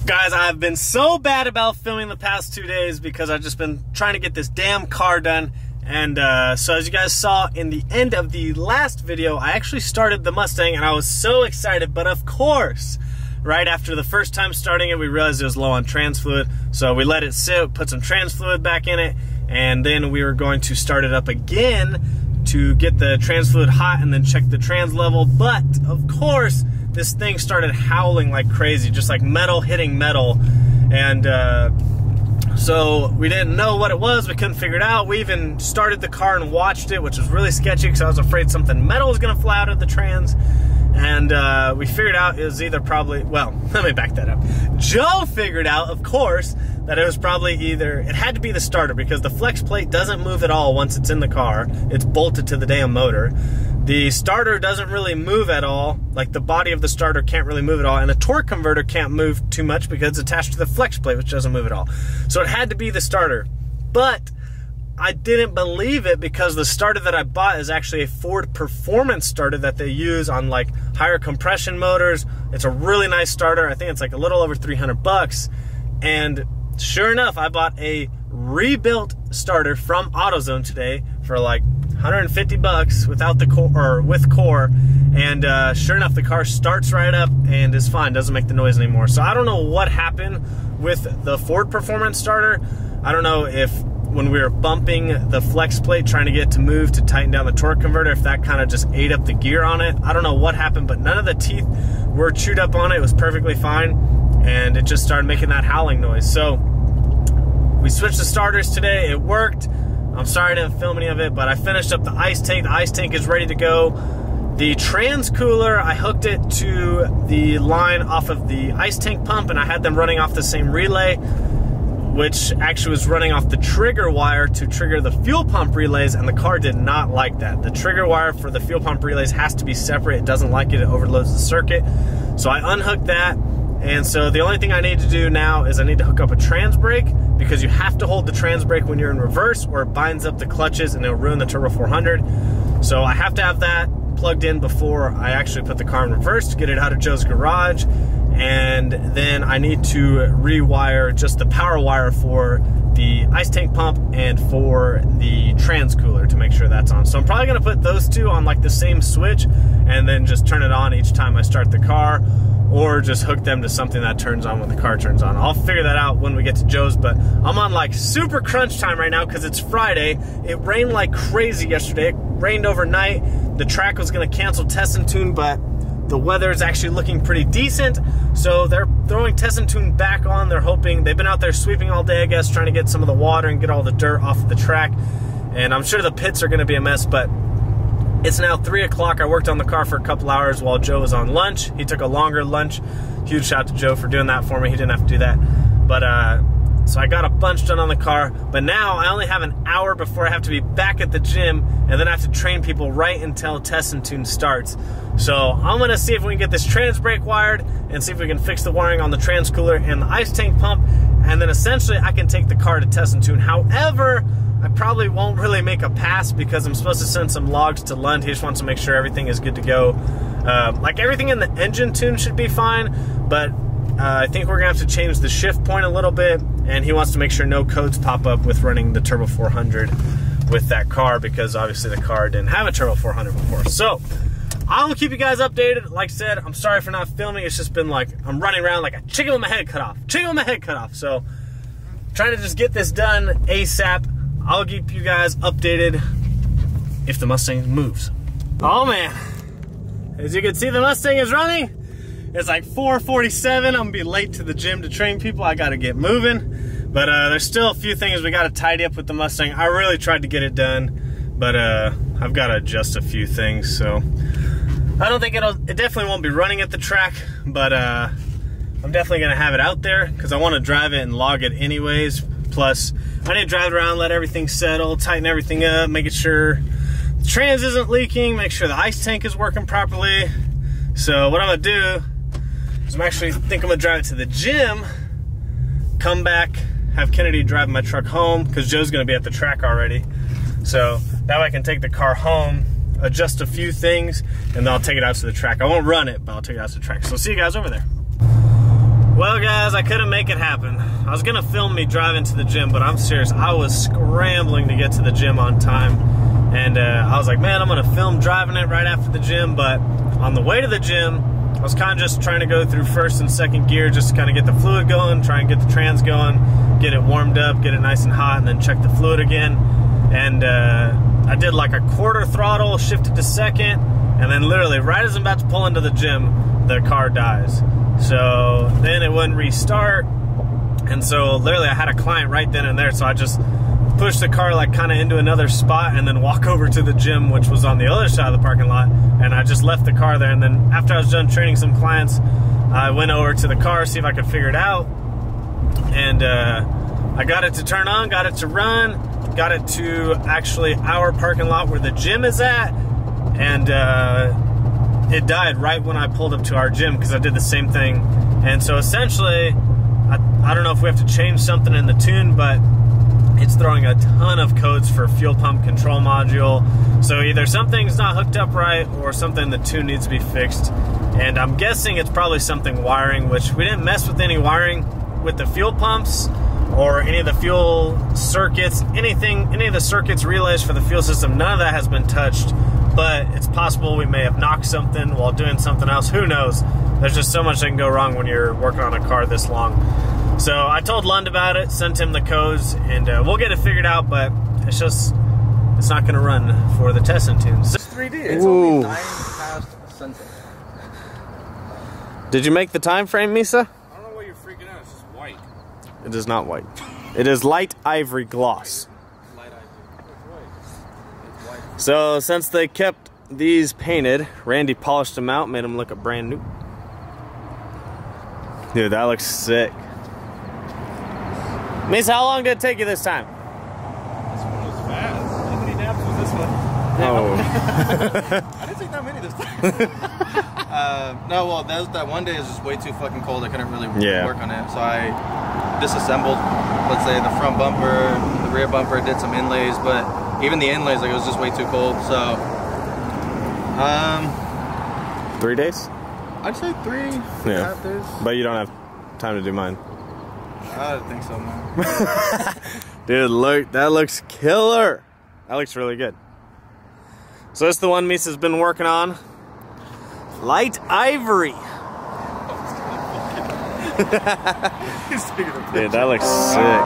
Guys, I've been so bad about filming the past 2 days because I've just been trying to get this damn car done. And so as you guys saw in the end of the last video, I actually started the Mustang and I was so excited. But of course, right after the first time starting it, we realized it was low on trans fluid. So we let it sit, put some trans fluid back in it, and then we were going to start it up again to get the trans fluid hot and then check the trans level. But of course, this thing started howling like crazy, just like metal hitting metal. And so we didn't know what it was. We couldn't figure it out. We even started the car and watched it, which was really sketchy because I was afraid something metal was gonna fly out of the trans. And we figured out it was either probably, well, let me back that up. Joe figured out, of course, that it was probably either, it had to be the starter because the flex plate doesn't move at all once it's in the car. It's bolted to the damn motor. The starter doesn't really move at all. Like the body of the starter can't really move at all. And the torque converter can't move too much because it's attached to the flex plate, which doesn't move at all. So it had to be the starter. But I didn't believe it because the starter that I bought is actually a Ford Performance starter that they use on like higher compression motors. It's a really nice starter. I think it's like a little over 300 bucks. And sure enough, I bought a rebuilt starter from AutoZone today for like 150 bucks without the core, or with core. And sure enough, the car starts right up and is fine, doesn't make the noise anymore. So I don't know what happened with the Ford Performance starter. I don't know if when we were bumping the flex plate trying to get it to move to tighten down the torque converter, if that kind of just ate up the gear on it. I don't know what happened, but none of the teeth were chewed up on it. It was perfectly fine, and it just started making that howling noise. So we switched the starters today. It worked. I'm sorry I didn't film any of it, but I finished up the ice tank. The ice tank is ready to go. The trans cooler, I hooked it to the line off of the ice tank pump, and I had them running off the same relay, which actually was running off the trigger wire to trigger the fuel pump relays, and the car did not like that. The trigger wire for the fuel pump relays has to be separate. It doesn't like it. It overloads the circuit. So I unhooked that, and so the only thing I need to do now is I need to hook up a trans brake, because you have to hold the trans brake when you're in reverse or it binds up the clutches and it'll ruin the Turbo 400. So I have to have that plugged in before I actually put the car in reverse to get it out of Joe's garage. And then I need to rewire just the power wire for the ice tank pump and for the trans cooler to make sure that's on. So I'm probably gonna put those two on like the same switch and then just turn it on each time I start the car, or just hook them to something that turns on when the car turns on. I'll figure that out when we get to Joe's, but I'm on like super crunch time right now because it's Friday. It rained like crazy yesterday. It rained overnight. The track was gonna cancel Test and Tune, but the weather is actually looking pretty decent. So they're throwing Test and Tune back on. They're hoping, they've been out there sweeping all day, I guess, trying to get some of the water and get all the dirt off of the track. And I'm sure the pits are gonna be a mess, but it's now 3 o'clock. I worked on the car for a couple hours while Joe was on lunch. He took a longer lunch. Huge shout out to Joe for doing that for me. He didn't have to do that. But so I got a bunch done on the car, but now I only have an hour before I have to be back at the gym, and then I have to train people right until Test and Tune starts. So I'm gonna see if we can get this trans brake wired and see if we can fix the wiring on the trans cooler and the ice tank pump, and then essentially I can take the car to Test and Tune. However, I probably won't really make a pass because I'm supposed to send some logs to Lund. He just wants to make sure everything is good to go. Like everything in the engine tune should be fine, but I think we're gonna have to change the shift point a little bit, and he wants to make sure no codes pop up with running the Turbo 400 with that car, because obviously the car didn't have a Turbo 400 before. So I will keep you guys updated. Like I said, I'm sorry for not filming. It's just been like, I'm running around like a chicken with my head cut off. Chicken with my head cut off. So trying to just get this done ASAP. I'll keep you guys updated if the Mustang moves. Oh man, as you can see, the Mustang is running. It's like 4:47. I'm gonna be late to the gym to train people. I gotta get moving. But there's still a few things we gotta tidy up with the Mustang. I really tried to get it done, but I've gotta adjust a few things. So I don't think it definitely won't be running at the track, but I'm definitely gonna have it out there because I wanna drive it and log it anyways. Plus, I need to drive around, let everything settle, tighten everything up, making sure the trans isn't leaking, make sure the ice tank is working properly. So what I'm gonna do is I'm gonna drive it to the gym, come back, have Kennedy drive my truck home because Joe's gonna be at the track already. So that way I can take the car home, adjust a few things, and then I'll take it out to the track. I won't run it, but I'll take it out to the track. So see you guys over there. Well So guys, I couldn't make it happen. I was gonna film me driving to the gym, but I'm serious, I was scrambling to get to the gym on time. And I was like, man, I'm gonna film driving it right after the gym, but on the way to the gym, I was kind of just trying to go through first and second gear, just to kind of get the fluid going, try and get the trans going, get it warmed up, get it nice and hot, and then check the fluid again. And I did like a quarter throttle, shifted to second, and then literally right as I'm about to pull into the gym, the car dies. So then it wouldn't restart, and so literally I had a client right then and there, so I just pushed the car like kind of into another spot and then walk over to the gym, which was on the other side of the parking lot, and I just left the car there. And then after I was done training some clients, I went over to the car, see if I could figure it out, and I got it to turn on, got it to run, got it to actually our parking lot where the gym is at, and it died right when I pulled up to our gym because I did the same thing. And so essentially, I don't know if we have to change something in the tune, but it's throwing a ton of codes for fuel pump control module. So either something's not hooked up right or something in the tune needs to be fixed. And I'm guessing it's probably something wiring, which we didn't mess with any wiring with the fuel pumps or any of the fuel circuits, any of the circuits, relays for the fuel system. None of that has been touched. But it's possible we may have knocked something while doing something else. Who knows? There's just so much that can go wrong when you're working on a car this long. So I told Lund about it, sent him the codes, and we'll get it figured out, but it's not going to run for the testing tunes. It's 3D. It's only 9 past sunset. Did you make the time frame, Misa? I don't know why you're freaking out. It's just white. It is not white. It is light ivory gloss. So since they kept these painted, Randy polished them out, made them look brand new. Dude, that looks sick. Misa, how long did it take you this time? This one was fast. How many naps was this one? Oh. I didn't take that many this time. No, well, that one day is just way too fucking cold. I couldn't really work on it. So I disassembled, let's say, the front bumper, the rear bumper, did some inlays, but even the inlays, like, it was just way too cold. So 3 days? I'd say 3.5 days. But you don't have time to do mine. I don't think so, man. Dude, look, that looks killer. That looks really good. So this is the one Misa's been working on. Light ivory. Dude, that looks sick.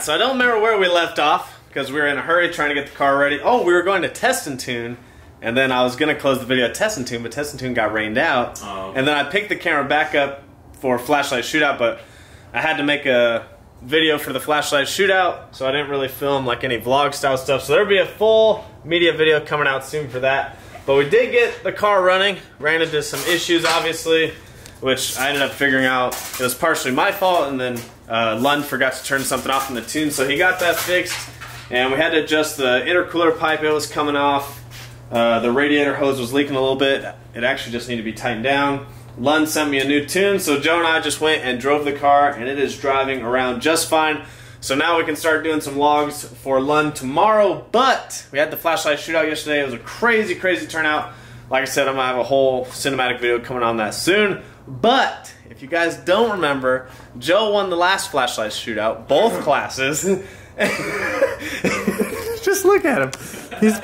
So I don't remember where we left off because we were in a hurry trying to get the car ready. Oh, we were going to test and tune, and then I was going to close the video at test and tune, but test and tune got rained out. Oh, okay. And then I picked the camera back up for flashlight shootout, but I had to make a video for the flashlight shootout, so I didn't really film like any vlog style stuff. So there'll be a full media video coming out soon for that. But we did get the car running, ran into some issues obviously, which I ended up figuring out it was partially my fault, and then Lund forgot to turn something off in the tune, so he got that fixed, and we had to adjust the intercooler pipe. It was coming off. The radiator hose was leaking a little bit. It actually just needed to be tightened down. Lund sent me a new tune, so Joe and I just went and drove the car, and it is driving around just fine. So now we can start doing some vlogs for Lund tomorrow, but we had the flashlight shootout yesterday. It was a crazy, crazy turnout. Like I said, I'm gonna have a whole cinematic video coming on that soon. But if you guys don't remember, Joe won the last flashlight shootout, both classes. Just look at him. He's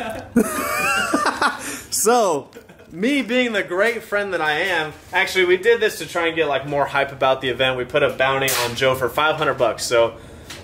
So, me being the great friend that I am, actually we did this to try and get like more hype about the event. We put a bounty on Joe for 500 bucks. So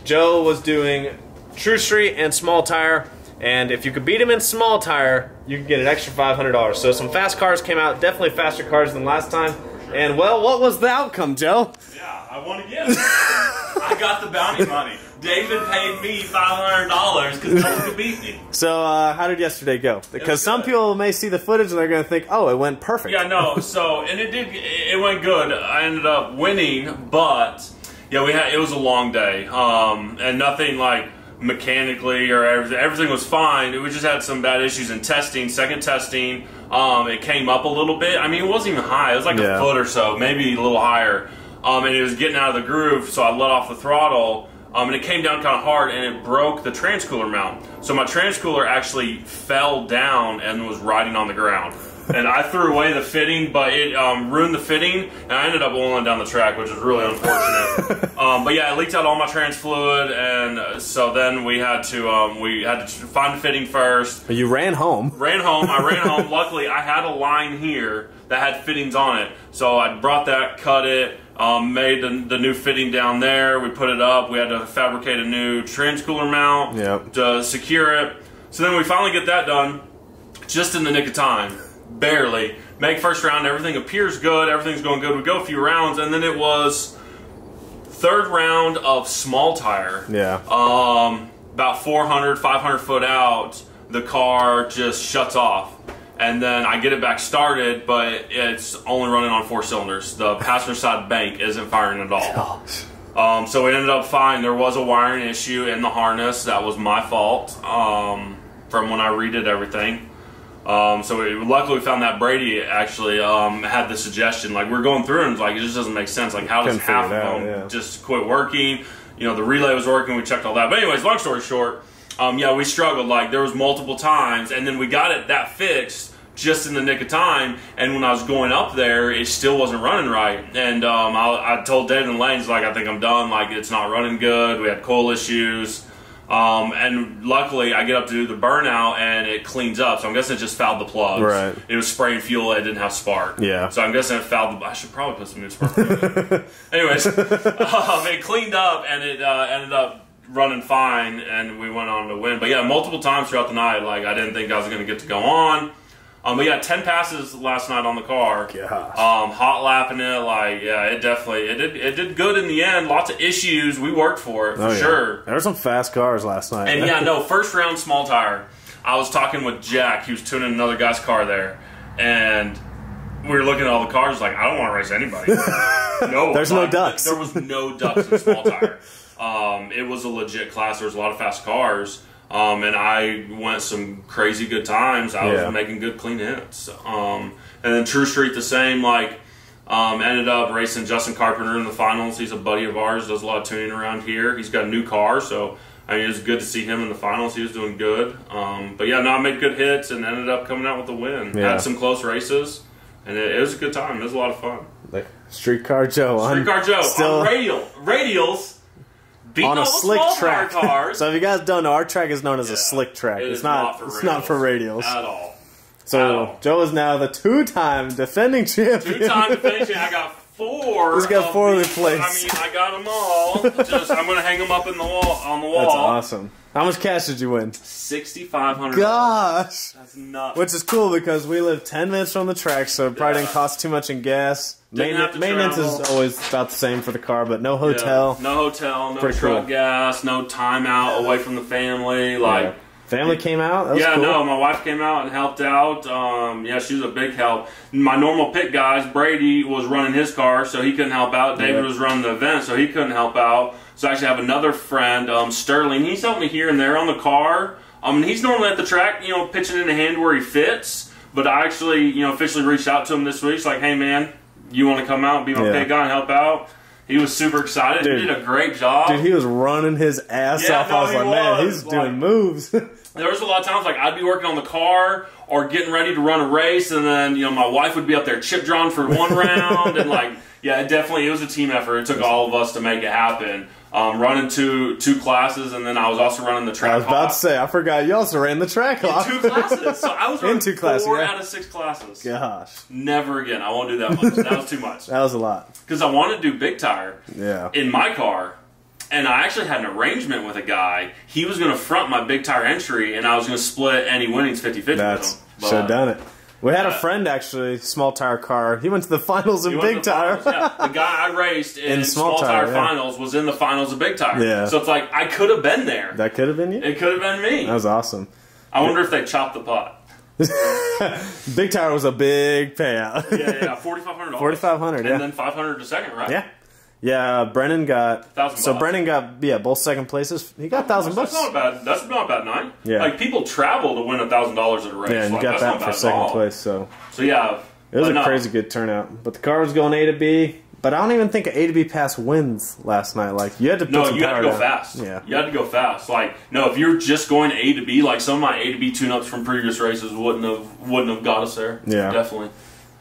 Joe was doing True Street and small tire, and if you could beat him in small tire, you could get an extra $500. So some fast cars came out, definitely faster cars than last time. And well, what was the outcome, Joe? Yeah, I won again. I got the bounty money. David paid me $500 because no one could beat me. So how did yesterday go? Because some people may see the footage and they're going to think, oh, it went perfect. Yeah, no. So and it went good. I ended up winning, but yeah, it was a long day, and nothing like mechanically or everything was fine. We just had some bad issues in testing. Second testing, it came up a little bit. I mean, it wasn't even high. It was like a foot or so, maybe a little higher. And it was getting out of the groove, so I let off the throttle. And it came down kind of hard, and it broke the transcooler mount. So my transcooler actually fell down and was riding on the ground. And I threw away the fitting, but it ruined the fitting, and I ended up rolling down the track, which was really unfortunate. But yeah, it leaked out all my trans fluid, and so then we had to find the fitting first. You ran home. I ran home. Luckily, I had a line here that had fittings on it, so I brought that, cut it, made the new fitting down there. We put it up. We had to fabricate a new transcooler mount to secure it. So then we finally get that done, just in the nick of time. Barely. Make first round, everything appears good, everything's going good. We go a few rounds, and then it was third round of small tire. Yeah. About 400, 500 foot out, the car just shuts off. And then I get it back started, but it's only running on 4 cylinders. The passenger side bank isn't firing at all. Gosh. So we ended up fine. There was a wiring issue in the harness. That was my fault from when I redid everything. So luckily we found that Brady actually had the suggestion. Like, we're going through and it's like, it just doesn't make sense. Like, how does half of them just quit working? You know, the relay was working. We checked all that. But anyways, long story short, yeah, we struggled. Like, there was multiple times, and then we got it that fixed just in the nick of time. And when I was going up there, it still wasn't running right. And I told David and Lane's like, I think I'm done. Like, it's not running good. We had coil issues. And luckily, I get up to do the burnout, and it cleans up. So I'm guessing it just fouled the plugs. Right. It was spraying fuel. It didn't have spark. Yeah. So I'm guessing it fouled the... I should probably put some new spark. Anyways, it cleaned up, and it ended up running fine, and we went on to win. But yeah, multiple times throughout the night, like, I didn't think I was going to get to go on. But yeah, 10 passes last night on the car. Hot lapping it, like, yeah, it did good in the end. Lots of issues. We worked for it, for sure. There were some fast cars last night. And yeah, no, first round small tire. I was talking with Jack. He was tuning another guy's car there, and we were looking at all the cars. Like, I don't want to race anybody. No, there's no ducks. There was no ducks in small tire. It was a legit class. There was a lot of fast cars. And I went some crazy good times. I was making good clean hits. And then True Street the same, like, ended up racing Justin Carpenter in the finals. He's a buddy of ours, does a lot of tuning around here. He's got a new car, so I mean, it was good to see him in the finals. He was doing good. But yeah, no, I made good hits and ended up coming out with the win. Had some close races, and it was a good time. It was a lot of fun. Like Streetcar Joe on radials. On a slick track. So if you guys don't know, our track is known as a slick track. It's not for radials at all. So Joe is now the two-time defending champion. Two-time defending champion. I got 4. He's got 4 in place. I mean, I got them all. I'm going to hang them up in the wall on the wall. That's awesome. How much cash did you win? $6,500. Gosh, that's nuts. Which is cool because we live 10 minutes from the track, so it probably didn't cost too much in gas. Maintenance is always about the same for the car, but no hotel. No hotel, no truck gas, no time out away from the family. Like family came out. That was cool. No, my wife came out and helped out. Yeah, she was a big help. My normal pit guys, Brady was running his car, so he couldn't help out. David was running the event, so he couldn't help out. So I actually have another friend, Sterling. He's helped me here and there on the car. He's normally at the track, you know, pitching in a hand where he fits. But I actually, you know, officially reached out to him this week. It's like, hey, man, you want to come out and be my pit guy and help out? He was super excited. Dude, he did a great job. Dude, he was running his ass off. I was like, man, he's doing moves. There was a lot of times, like, I'd be working on the car or getting ready to run a race, and then, you know, my wife would be up there chip drawing for one round, and, like, yeah, it was a team effort. It took all of us to make it happen. Running two classes, and then I was also running the track. I was about to say, I forgot you also ran the track off. In 2 classes. So I was running 4 out of 6 classes. Gosh. Never again. I won't do that much. That was too much. That was a lot. Because I wanted to do big tire in my car. And I actually had an arrangement with a guy. He was going to front my big tire entry, and I was going to split any winnings 50-50 with him. Should have done it. We had a friend, actually, small tire car. He went to the finals in big tire. The guy I raced in small tire finals was in the finals of big tire. Yeah. So it's like, I could have been there. That could have been you? It could have been me. That was awesome. I wonder if they chopped the pot. Big tire was a big payout. Yeah, $4,500. $4,500, And then $500 a second, right? Yeah. Yeah, Brennan got... $1,000. So Brennan got, both second places. He got $1,000. That's not bad. That's not a bad night. Yeah. Like, people travel to win $1,000 at a race. Yeah, and like, you got that for second place, so... So, yeah. It was a crazy good turnout. But the car was going A to B. But I don't even think an A to B pass wins last night. Like, you had to put some power down. No, you had to go fast. Yeah. You had to go fast. Like, no, if you're just going A to B, like some of my A to B tune-ups from previous races wouldn't have got us there. Yeah. Definitely.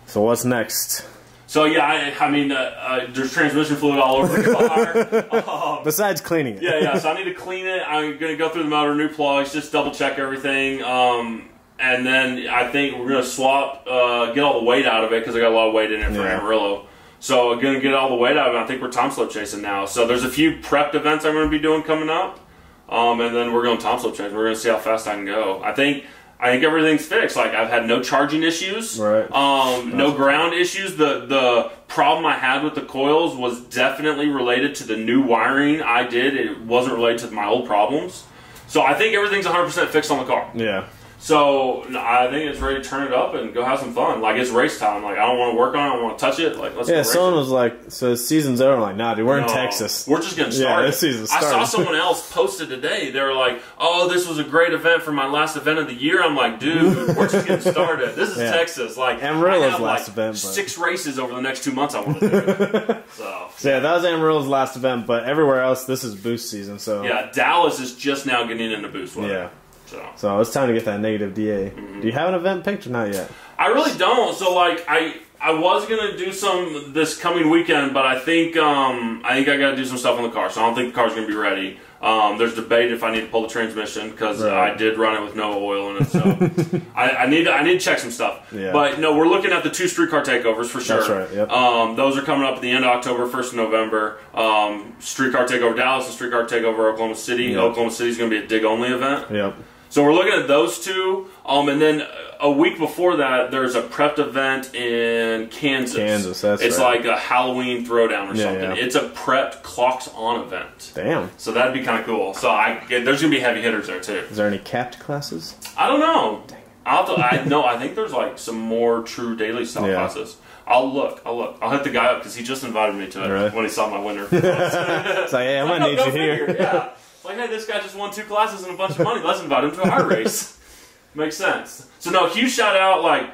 So what's next? So, yeah, I mean, there's transmission fluid all over the car. Besides cleaning it. Yeah, so I need to clean it. I'm going to go through the motor, new plugs, just double-check everything. And then I think we're going to swap, get all the weight out of it, because I got a lot of weight in it for Amarillo. So I'm going to get all the weight out of it. I think we're time slip chasing now. So there's a few prepped events I'm going to be doing coming up. And then we're going time slip chasing. We're going to see how fast I can go. I think everything's fixed. Like, I've had no charging issues, right? No ground issues. The problem I had with the coils was definitely related to the new wiring I did. It wasn't related to my old problems. So I think everything's 100% fixed on the car. Yeah. So I think it's ready to turn it up and go have some fun. Like, it's race time. Like, I don't want to work on it. I don't want to touch it. Like, let's go race someone was like, so the season's over. I'm like, nah, dude, we're in Texas. We're just getting started. Yeah, this season's started. I saw someone else posted today. They were like, oh, this was a great event for my last event of the year. I'm like, dude, we're just getting started. This is Texas. Like, Amarillo's last event. But 6 races over the next 2 months I want to do. So yeah, that was Amarillo's last event. But everywhere else, this is boost season. So yeah, Dallas is just now getting into boost weather. Yeah. So it's time to get that negative DA. Do you have an event picked or not yet? I really don't. So like I was gonna do some this coming weekend, but I think I got to do some stuff on the car. So I don't think the car's gonna be ready. There's debate if I need to pull the transmission because I did run it with no oil in it. So I need to check some stuff. Yeah. But no, we're looking at the 2 streetcar takeovers for sure. That's right. Yep. Those are coming up at the end of October, 1st of November. Streetcar takeover Dallas and streetcar takeover Oklahoma City. Yep. Oklahoma City is gonna be a dig only event. Yep. So we're looking at those 2, and then a week before that, there's a prepped event in Kansas. It's like a Halloween throwdown or something. Yeah. It's a prepped clocks on event. Damn. So that'd be kind of cool. So there's gonna be heavy hitters there too. Is there any capped classes? I don't know. I think there's like some more true daily style classes. I'll look. I'll hit the guy up because he just invited me to it when he saw my winner. It's like, hey, I'm gonna need you here. Yeah. Like, hey, this guy just won 2 classes and a bunch of money. Let's invite him to our race. Makes sense. So, no, huge shout out, like,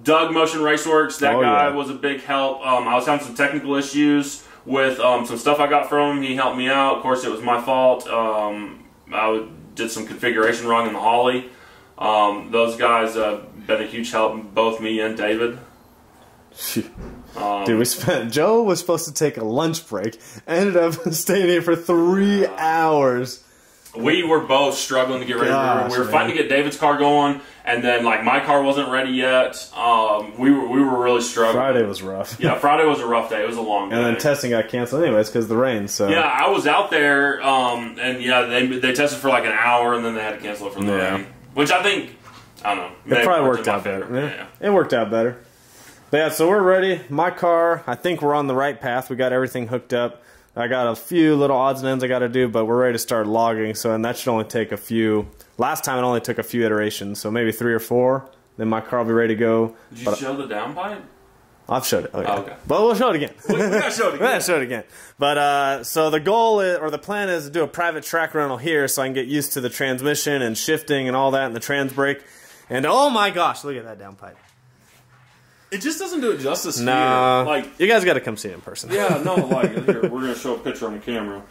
Doug Motion Raceworks. That guy was a big help. I was having some technical issues with some stuff I got from him. He helped me out. Of course, it was my fault. I did some configuration wrong in the Holly. Those guys have been a huge help, both me and David. Dude, Joe was supposed to take a lunch break, ended up staying here for 3 hours. We were both struggling to get ready. We were fighting to get David's car going, and then like my car wasn't ready yet. We were really struggling. Friday was rough. Yeah, Friday was a rough day. It was a long day. And then testing got canceled anyways because of the rain. So yeah, I was out there, and yeah, they tested for like an hour, and then they had to cancel it from the rain. Which I think, I don't know. It probably worked out better. Yeah. It worked out better. But yeah, so we're ready. My car, I think we're on the right path. We got everything hooked up. I got a few little odds and ends I got to do, but we're ready to start logging. So, and that should only take a few. Last time it only took a few iterations, so maybe 3 or 4. Then my car will be ready to go. Did you show the downpipe? I've showed it. Okay. Oh, okay. But we'll show it again. We gotta show it again. We gotta show it again. But so the goal is, or the plan is to do a private track rental here, so I can get used to the transmission and shifting and all that, and the trans brake. And oh my gosh, look at that downpipe. It just doesn't do it justice. Nah, like you guys got to come see it in person. Yeah, no, like here we're gonna show a picture on the camera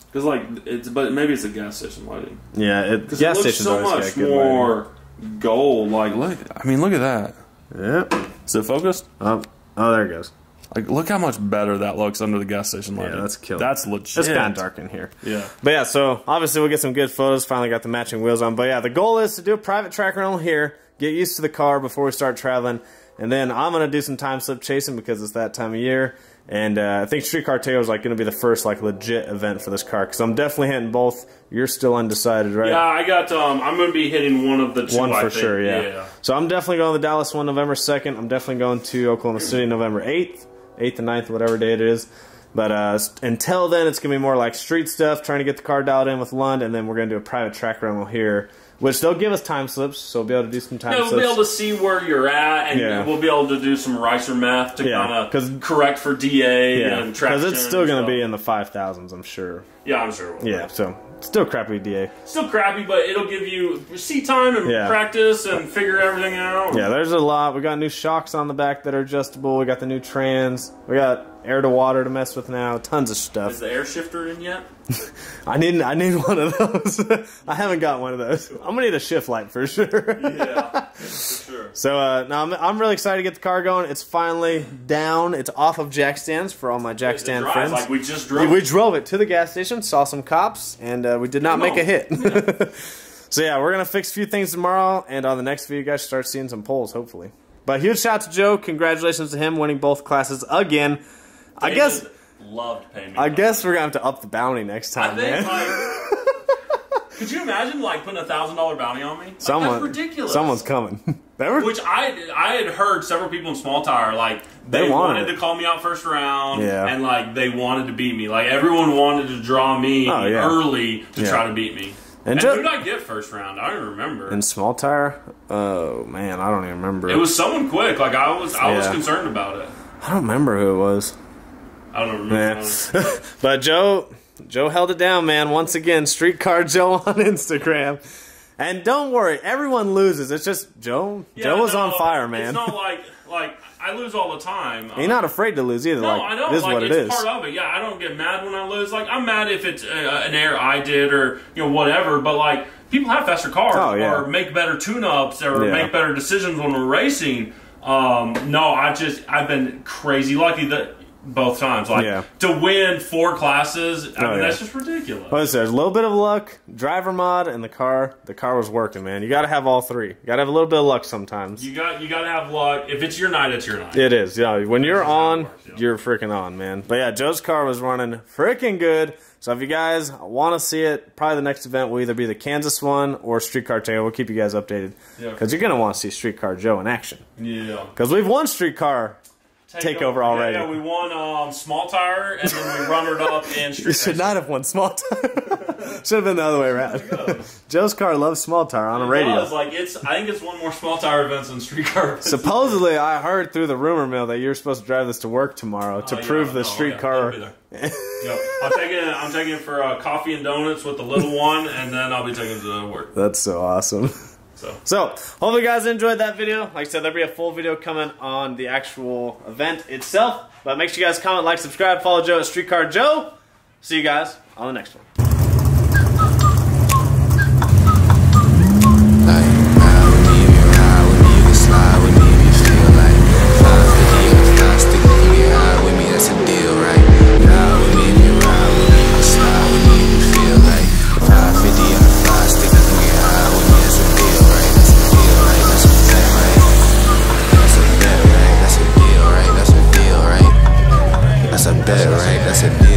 because like but maybe it's a gas station lighting. Yeah, gas stations so always much got good more lighting. gold. Like look at that. Yeah, is it focused? Oh, there it goes. Like look how much better that looks under the gas station lighting. Yeah, that's killer. That's legit. It's kind of dark in here. Yeah, but yeah, so obviously we'll get some good photos. Finally got the matching wheels on. But yeah, the goal is to do a private track rental here, get used to the car before we start traveling. And then I'm going to do some time slip chasing because it's that time of year. And I think Streetcar Takeover is like going to be the first like legit event for this car because I'm definitely hitting both. You're still undecided, right? Yeah, I got. I'm going to be hitting one of the 2. One for sure, yeah. So I'm definitely going to the Dallas one November 2nd. I'm definitely going to Oklahoma City November 8th, 8th and 9th, whatever day it is. But until then, it's going to be more like street stuff, trying to get the car dialed in with Lund, and then we're going to do a private track rental here Which they'll give us time slips, so we'll be able to do some time slips. We'll be able to see where you're at, and we'll be able to do some ricer math to kind of correct for DA and traction. Because it's still going to be in the 5,000s, I'm sure. Yeah, I'm sure it will. Yeah, so still crappy DA. Still crappy, but it'll give you seat time and practice and figure everything out. Yeah, there's a lot. We got new shocks on the back that are adjustable. We got the new trans. We got air to water to mess with now. Tons of stuff. Is the air shifter in yet? I need one of those. I haven't got one of those. I'm gonna need a shift light for sure. Yeah, for sure. So now I'm really excited to get the car going. It's finally down. It's off of jack stands for all my jack stand friends. Like we just drove. We drove it to the gas station, saw some cops, and we did not make a hit. Yeah. So yeah, we're gonna fix a few things tomorrow, and on the next video, you guys start seeing some polls, hopefully. But huge shout out to Joe. Congratulations to him winning both classes again. I guess loved paying me. I guess we're gonna have to up the bounty next time, man. Could you imagine like putting $1,000 bounty on me? Like, that's ridiculous. Someone's coming. Which I had heard several people in Small Tire like they wanted to call me out first round, and like they wanted to beat me. Like everyone wanted to draw me early to try to beat me. And who did I get first round? I don't even remember. In Small Tire? Oh man, I don't even remember. It was someone quick. Like I was concerned about it. I don't remember who it was. I don't remember. But Joe held it down, man. Once again, Streetcar Joe on Instagram. And don't worry, everyone loses. It's just Joe. Yeah, Joe was on fire, man. It's not like I lose all the time. You're not afraid to lose either. No, like, I know. This is like, what it's part of it. Yeah, I don't get mad when I lose. Like I'm mad if it's an error I did or whatever. But like people have faster cars or make better tune-ups or make better decisions when we're racing. No, I've been crazy lucky that. Both times, to win 4 classes, I mean, that's just ridiculous. Well, there's a little bit of luck, driver mod, and the car was working, man. You got to have all 3. You got to have a little bit of luck sometimes. You got to have luck. If it's your night, it's your night. It is, yeah. When you're on, you're freaking on, man. But yeah, Joe's car was running freaking good. So if you guys want to see it, probably the next event will either be the Kansas one or Streetcar Joe. We'll keep you guys updated because you're gonna want to see Streetcar Joe in action. Yeah. Because we've won Streetcar Takeover already. Yeah, we won Small Tire, and then we runnered up in Street. You should not have won Small Tire. Should have been the other way around. Joe's car loves Small Tire on a radio. I think it's one more Small Tire events than Streetcar. Supposedly, I heard through the rumor mill that you're supposed to drive this to work tomorrow to prove the Streetcar. I'm taking it for coffee and donuts with the little one, and then I'll be taking it to work. That's so awesome. So, hopefully you guys enjoyed that video. Like I said, there'll be a full video coming on the actual event itself. But make sure you guys comment, like, subscribe, follow Joe at Streetcar Joe. See you guys on the next one. That's a bet, right? That's a deal.